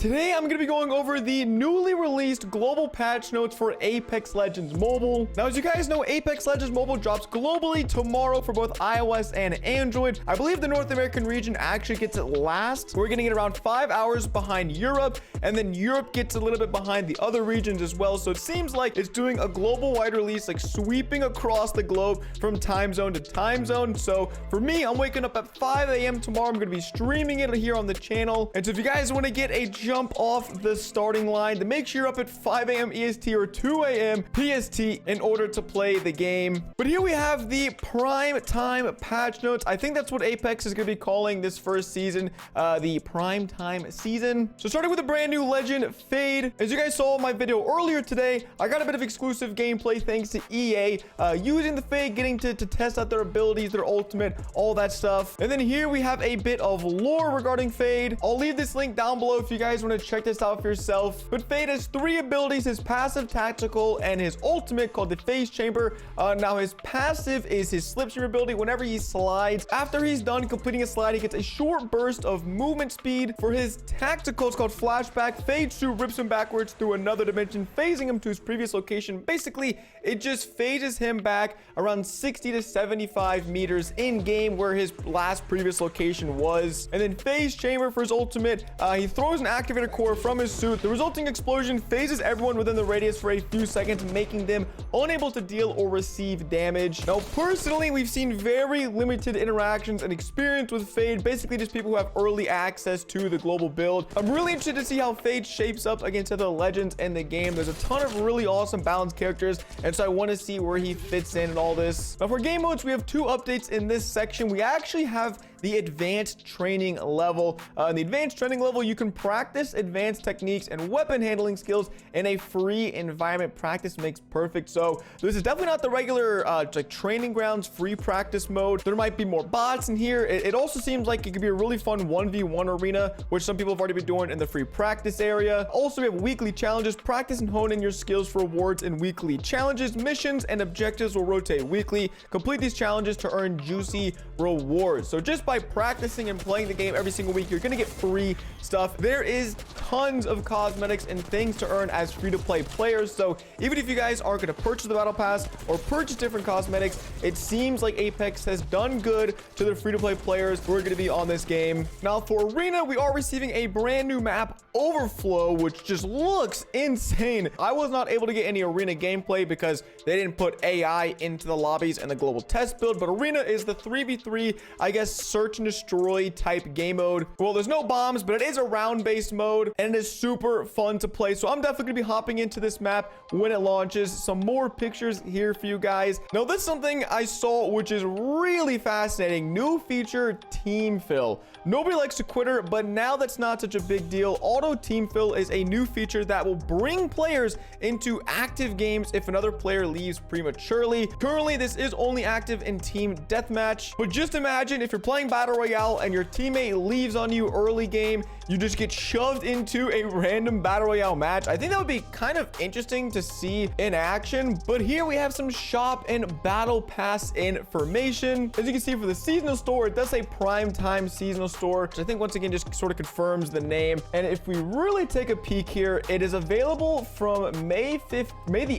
Today, I'm going to be going over the newly released global patch notes for Apex Legends Mobile. Now, as you guys know, Apex Legends Mobile drops globally tomorrow for both iOS and Android. I believe the North American region actually gets it last. We're getting it around 5 hours behind Europe, and then Europe gets a little bit behind the other regions as well. So it seems like it's doing a global wide release, like sweeping across the globe from time zone to time zone. So for me, I'm waking up at 5 a.m. tomorrow. I'm going to be streaming it here on the channel. And so if you guys want to get a jump off the starting line, then make sure you're up at 5 a.m. EST or 2 a.m. PST in order to play the game. But here we have the prime time patch notes. I think that's what Apex is going to be calling this first season, the prime time season. So starting with a brand new legend, Fade. As you guys saw in my video earlier today, I got a bit of exclusive gameplay thanks to EA, using the Fade, getting to test out their abilities, their ultimate, all that stuff. And then here we have a bit of lore regarding Fade. I'll leave this link down below if you guys want to check this out for yourself. But Fade has 3 abilities: his passive, tactical, and his ultimate, called the Phase Chamber. Now his passive is his slipstream ability. Whenever he slides, after he's done completing a slide, he gets a short burst of movement speed. For his tactical, it's called Flashback. Phase 2 rips him backwards through another dimension, phasing him to his previous location. Basically, it just phases him back around 60 to 75 meters in game where his last previous location was. And then Phase Chamber for his ultimate, he throws an activator core from his suit. The resulting explosion phases everyone within the radius for a few seconds, making them unable to deal or receive damage. Now, personally, we've seen very limited interactions and experience with Fade, basically just people who have early access to the global build. I'm really interested to see how Fade shapes up against other legends in the game. There's a ton of really awesome balanced characters, and so I want to see where he fits in and all this. Now, for game modes, we have 2 updates in this section. We actually have the advanced training level. In the advanced training level, you can practice advanced techniques and weapon handling skills in a free environment. Practice makes perfect. So this is definitely not the regular like training grounds free practice mode. There might be more bots in here. It also seems like it could be a really fun 1v1 arena, which some people have already been doing in the free practice area. Also, we have weekly challenges. Practice and hone in your skills for rewards in weekly challenges. Missions and objectives will rotate weekly. Complete these challenges to earn juicy rewards. So just by practicing and playing the game every single week, you're gonna get free stuff. There is tons of cosmetics and things to earn as free-to-play players. So even if you guys aren't going to purchase the battle pass or purchase different cosmetics, it seems like Apex has done good to their free-to-play players who are going to be on this game. Now for arena, we are receiving a brand new map, Overflow, which just looks insane. I was not able to get any arena gameplay because they didn't put AI into the lobbies and the global test build, but arena is the 3v3, I guess, search and destroy type game mode. Well, there's no bombs, but it is a round-based mode, and it is super fun to play. So I'm definitely gonna be hopping into this map when it launches. Some more pictures here for you guys. Now, this is something I saw which is really fascinating. New feature, team fill. Nobody likes to quitter, but now that's not such a big deal. Auto team fill is a new feature that will bring players into active games if another player leaves prematurely. Currently, this is only active in team deathmatch, but just imagine if you're playing battle royale and your teammate leaves on you early game, you just get shoved into a random battle royale match. I think that would be kind of interesting to see in action. But here we have some shop and battle pass information. As you can see, for the seasonal store, it does say prime time seasonal store, which I think once again just sort of confirms the name. And if we really take a peek here, it is available from May the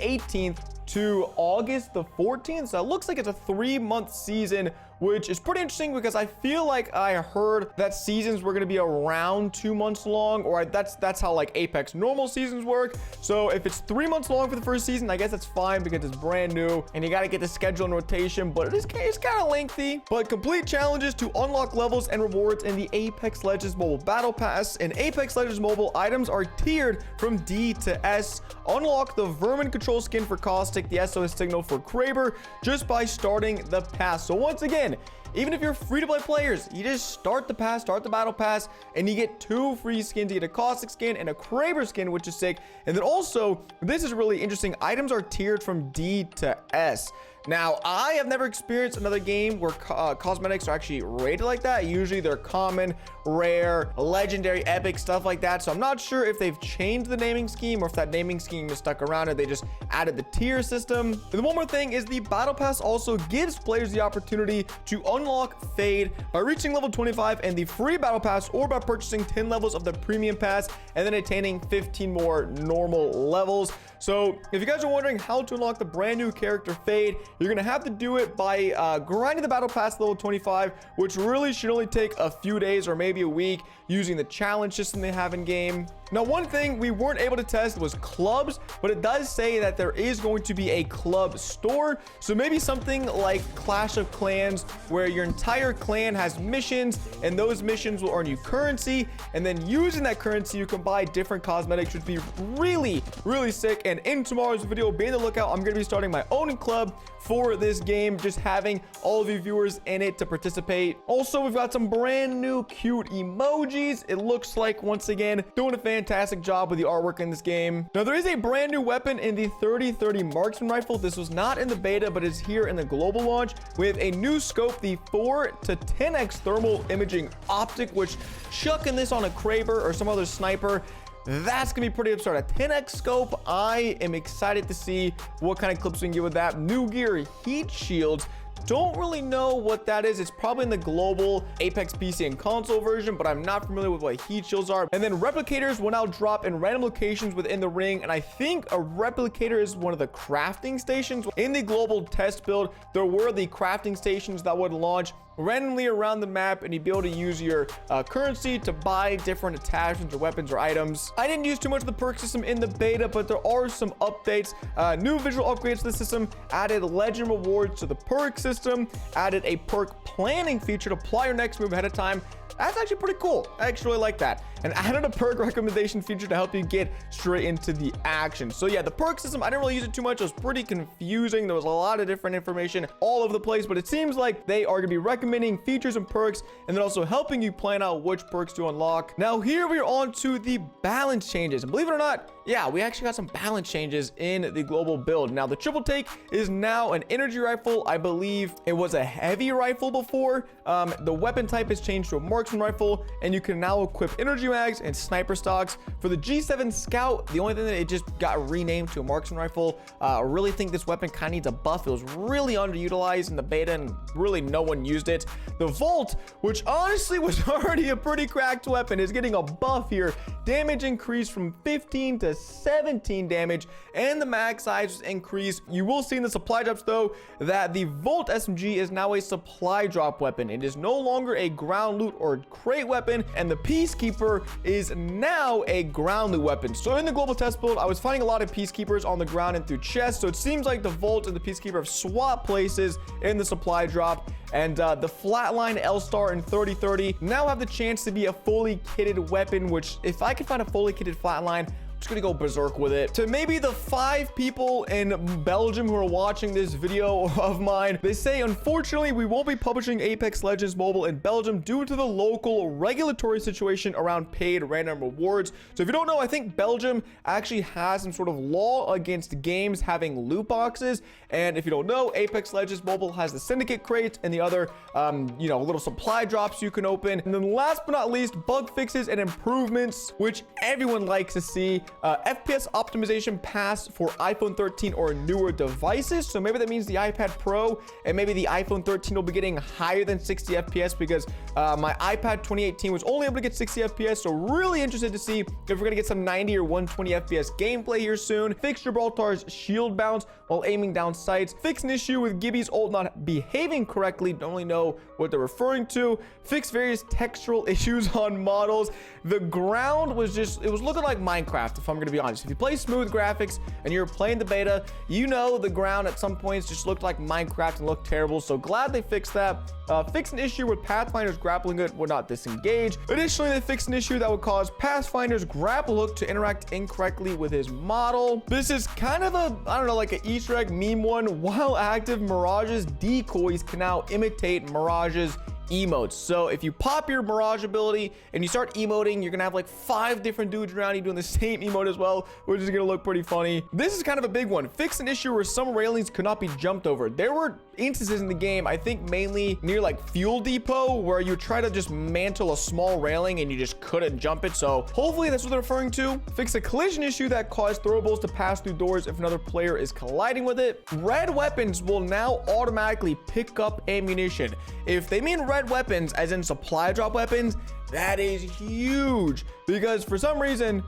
18th to August the 14th. So it looks like it's a 3-month season, which is pretty interesting because I feel like I heard that seasons were going to be around 2 months long, or that's how like Apex normal seasons work. So if it's 3 months long for the first season, I guess that's fine because it's brand new and you got to get the schedule and rotation, but it's kind of lengthy. But complete challenges to unlock levels and rewards in the Apex Legends Mobile Battle Pass. In Apex Legends Mobile, items are tiered from D to S. Unlock the Vermin Control skin for Caustic, the SOS signal for Kraber, just by starting the pass. So once again, even if you're free-to-play players, you just start the battle pass, and you get 2 free skins. You get a Caustic skin and a Kraber skin, which is sick. And then also, this is really interesting, items are tiered from D to S. Now, I have never experienced another game where cosmetics are actually rated like that. Usually they're common, rare, legendary, epic, stuff like that. So I'm not sure if they've changed the naming scheme or if that naming scheme is stuck around and they just added the tier system. And one more thing is the battle pass also gives players the opportunity to unlock Fade by reaching level 25 in the free battle pass, or by purchasing 10 levels of the premium pass and then attaining 15 more normal levels. So if you guys are wondering how to unlock the brand new character Fade, you're gonna have to do it by grinding the battle pass level 25, which really should only take a few days or maybe a week, using the challenge system they have in game. Now, one thing we weren't able to test was clubs, but it does say that there is going to be a club store. So maybe something like Clash of Clans, where your entire clan has missions, and those missions will earn you currency, and then using that currency you can buy different cosmetics, which would be really, really sick. And in tomorrow's video, be on the lookout. I'm going to be starting my own club for this game, just having all of you viewers in it to participate. Also, we've got some brand new cute emojis. It looks like, once again, doing a fantastic job with the artwork in this game. Now, there is a brand new weapon in the 3030 marksman rifle. This was not in the beta, but is here in the global launch, with a new scope, the 4 to 10x thermal imaging optic, which chucking this on a Kraber or some other sniper, that's gonna be pretty absurd. A 10x scope. I am excited to see what kind of clips we can get with that. New gear, heat shields. Don't really know what that is. It's probably in the global Apex PC and console version, but I'm not familiar with what heat shields are. And then replicators will now drop in random locations within the ring, and I think a replicator is one of the crafting stations. In the global test build, there were the crafting stations that would launch randomly around the map, and you'd be able to use your currency to buy different attachments or weapons or items. I didn't use too much of the perk system in the beta, but there are some updates. New visual upgrades to the system, added legend rewards to the perk system, added a perk planning feature to apply your next move ahead of time. That's actually pretty cool. I actually really like that. And added a perk recommendation feature to help you get straight into the action. So yeah, the perk system, I didn't really use it too much. It was pretty confusing. There was a lot of different information all over the place, but it seems like they are gonna be recommending features and perks, and then also helping you plan out which perks to unlock. Now here we're on to the balance changes. And believe it or not, yeah, we actually got some balance changes in the global build. Now the triple take is now an energy rifle. I believe it was a heavy rifle before. The weapon type has changed to a marksman rifle, and you can now equip energy mags and sniper stocks. For the G7 Scout, the only thing that it just got renamed to a marksman rifle. I really think this weapon kind of needs a buff. It was really underutilized in the beta, and really no one used it. The Volt, which honestly was already a pretty cracked weapon, is getting a buff here. Damage increased from 15 to 17 damage, and the mag size was increased. You will see in the supply drops though that the Volt SMG is now a supply drop weapon. It is no longer a ground loot or crate weapon, and the Peacekeeper is now a ground loot weapon. So in the global test build, I was finding a lot of Peacekeepers on the ground and through chests, so it seems like the Volt and the Peacekeeper have swapped places in the supply drop. And the Flatline L-Star in 3030 now have the chance to be a fully kitted weapon, which if I could find a fully kitted Flatline, I'm just gonna go berserk with it. To maybe the 5 people in Belgium who are watching this video of mine, they say, unfortunately, we won't be publishing Apex Legends Mobile in Belgium due to the local regulatory situation around paid random rewards. So if you don't know, I think Belgium actually has some sort of law against games having loot boxes. And if you don't know, Apex Legends Mobile has the syndicate crates and the other, little supply drops you can open. And then last but not least, bug fixes and improvements, which everyone likes to see. FPS optimization pass for iPhone 13 or newer devices. So maybe that means the iPad Pro and maybe the iPhone 13 will be getting higher than 60 FPS, because my iPad 2018 was only able to get 60 FPS. So really interested to see if we're gonna get some 90 or 120 FPS gameplay here soon. Fix Gibraltar's shield bounce while aiming down sights. Fix an issue with Gibby's ult not behaving correctly. Don't really know what they're referring to. Fix various textural issues on models. The ground was just, it was looking like Minecraft, if I'm gonna be honest. If you play smooth graphics and you're playing the beta, you know the ground at some points just looked like Minecraft and looked terrible. So glad they fixed that. Fix an issue with Pathfinder's grappling hook would not disengage. Additionally, they fixed an issue that would cause Pathfinder's grapple hook to interact incorrectly with his model. This is kind of a, I don't know, like an Easter egg meme one. While active, Mirage's decoys can now imitate Mirage's emotes. So if you pop your Mirage ability and you start emoting, you're gonna have like 5 different dudes around you doing the same emote as well, which is gonna look pretty funny. This is kind of a big one. Fix an issue where some railings could not be jumped over. There were instances in the game, I think mainly near like fuel depot, where you try to just mantle a small railing and you just couldn't jump it. So hopefully that's what they're referring to. Fix a collision issue that caused throwables to pass through doors if another player is colliding with it. Red weapons will now automatically pick up ammunition. If they mean red weapons as in supply drop weapons, that is huge, because for some reason,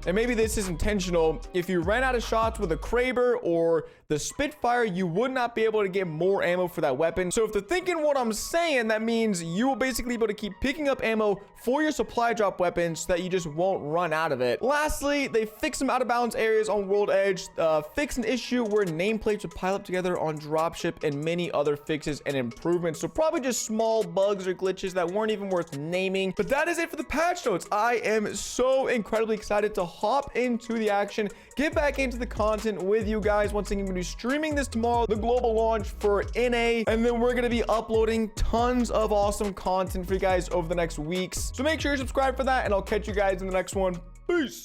and maybe this is intentional, if you ran out of shots with a Kraber or the Spitfire, you would not be able to get more ammo for that weapon. So if they're thinking what I'm saying, that means you will basically be able to keep picking up ammo for your supply drop weapons so that you just won't run out of it. Lastly, they fix some out of bounds areas on World Edge, fix an issue where nameplates would pile up together on dropship, and many other fixes and improvements. So probably just small bugs or glitches that weren't even worth naming. But that is it for the patch notes. I am so incredibly excited to hop into the action, get back into the content with you guys. Once again, I'm going to be streaming this tomorrow, the global launch for NA, and then we're going to be uploading tons of awesome content for you guys over the next weeks. So make sure you subscribe for that, and I'll catch you guys in the next one. Peace.